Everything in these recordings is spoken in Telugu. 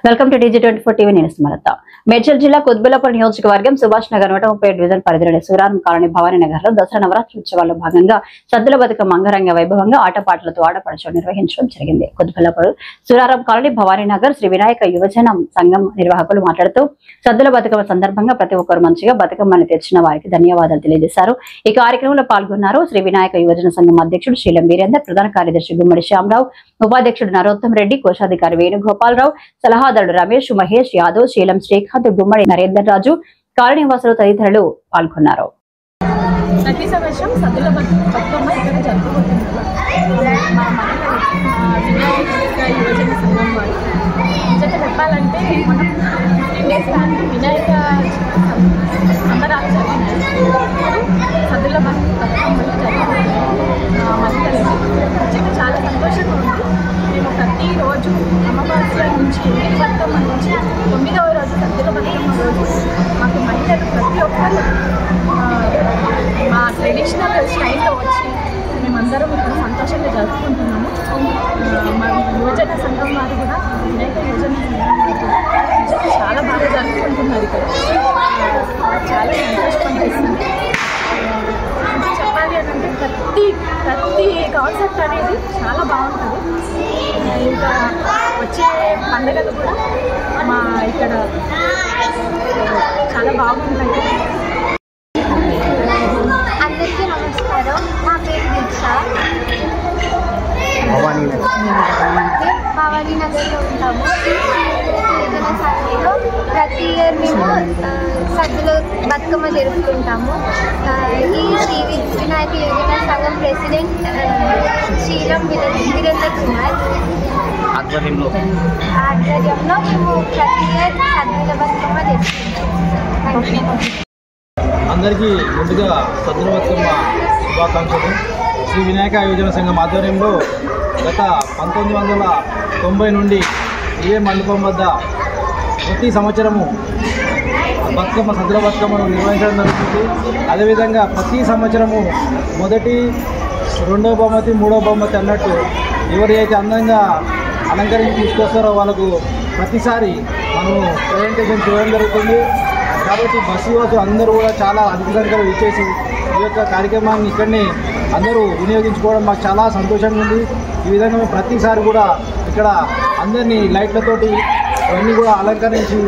Welcome to DG24 TV. నేను సుమలత. మేడ్చల్ జిల్లా కొద్బులపల్లి నియోజకవర్గం సుభాష్ నగర్ 137 డివిజన్ పరిధిలోని సూరారం కాలనీ భవానీ నగర్ లో దసరా నవరాత్రి ఉత్సవాల్లో భాగంగా సద్దుల బతుకమ్మ అంగరంగ వైభవంగా ఆటపాటలతో ఆడపడుచు నిర్వహించడం జరిగింది. కొద్బులపల్లి సూరారం కాలనీ భవానీ నగర్ శ్రీ వినాయక యువజన సంఘం నిర్వాహకులు మాట్లాడుతూ సద్దుల బతుకమ్మ సందర్భంగా ప్రతి ఒక్కరు మంచిగా బతుకమ్మని తెచ్చిన వారికి ధన్యవాదాలు తెలియజేశారు. ఈ కార్యక్రమంలో పాల్గొన్నారు శ్రీ వినాయక యువజన సంఘం అధ్యక్షుడు శీలం వీరేందర్, ప్రధాన కార్యదర్శి గుమ్మడి శ్యామరావు, ఉపాధ్యక్షుడు నరోత్తమ్ రెడ్డి, కోశాధికారి వేణుగోపాలరావు, సలహాదారుడు రమేష్, మహేష్ యాదవ్, శీలం శ్రీకాంత్, గుమ్మడి నరేందర్ రాజు, కాలనీవాసులు తదితరులు పాల్గొన్నారు. ప్రతి సంవత్సరం సద్దుల బతుకమ్మ ఇక్కడ జరుపుకుంటున్నారు. మా వినాయక యువజన సంఘం వారు నిజంగా చెప్పాలంటే మనం 15 డేస్ కానీ వినాయక సంబరాలు జరిగినాయి. సద్దుల బతుకమ్మలు జరుపుకుంటున్నాం. మహిళలకి నిజంగా చాలా సంతోషంగా ఉంది. మేము ప్రతిరోజు అమావాస్య నుంచి 8 బతుకమ్మ నుంచి 9వ రోజు సద్దుల బతుకమ్మ రోజు మాకు మహిళలు ప్రతి ఒక్కరు మా ట్రెడిషనల్ స్టైల్లో వచ్చి మేమందరం ఇప్పుడు సంతోషంగా జరుపుకుంటున్నాము. మా యువజన సంఘం వారు కూడా వినాయక యువజన సంఘం వారు కూడా నిజంగా చాలా బాగా జరుపుకుంటున్నారు. ఇక్కడ చాలా సంతోషపనిపిస్తుంది. చెప్పాలి అంటే ప్రతి కాన్సెప్ట్ అనేది చాలా బాగుంటుంది. ఇంకా వచ్చే పండుగలు కూడా మా ఇక్కడ చాలా బాగుంటాయి. అందరికీ నమస్కారం. నా పేరు దీక్ష. భవానీ నగర్లో ఉంటాము. యువజన సంఘంలో ప్రతి ఇయర్ మేము సద్దుల బతుకమ్మ జరుపుకుంటాము. ఈ శ్రీ వినాయక యువజన సంఘం ప్రెసిడెంట్ శీలం వీరేందర్ కుమార్ ఆధ్వర్యంలో మేము ప్రతి ఇయర్ సద్దుల బతుకమ్మ జరుపుకుంటాము. అందరికీ ముందుగా సద్దుల బతుకమ్మ శుభాకాంక్షలు. శ్రీ వినాయక యువజన సంఘం ఆధ్వర్యంలో గత 1990 నుండి ఇదే మండపం వద్ద ప్రతి సంవత్సరము సద్దుల బతుకమ్మను నిర్వహించడం జరుగుతుంది. అదేవిధంగా ప్రతి సంవత్సరము మొదటి, రెండవ బహుమతి, మూడవ బహుమతి అన్నట్టు ఎవరి అయితే అందంగా అలంకరించి తీసుకొస్తారో వాళ్ళకు ప్రతిసారి మనము ప్రజెంటేషన్ చేయడం జరుగుతుంది. కాబట్టి బస్సు యువతులు అందరూ కూడా చాలా అధిక సంఖ్యలో ఇచ్చేసి ఈ యొక్క కార్యక్రమాన్ని ఇక్కడనే అందరూ వినియోగించుకోవడం మాకు చాలా సంతోషంగా ఉంది. ఈ విధంగా మేము ప్రతిసారి కూడా ఇక్కడ అందరినీ లైట్లతోటి ఇవన్నీ కూడా అలంకరించి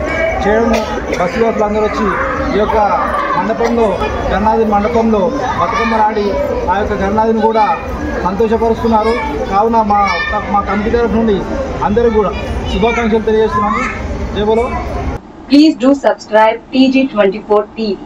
చేయడం, బస్సు యువతులు అందరూ వచ్చి ఈ యొక్క మండపంలో గణనాథి మండపంలో బతుకమ్మలు ఆడి ఆ యొక్క గణనాథిని కూడా సంతోషపరుస్తున్నారు. కావున మా కమిటీ తరఫు నుండి అందరూ కూడా శుభాకాంక్షలు తెలియజేస్తున్నాము. జై బోలో. Please do subscribe TG24 TV.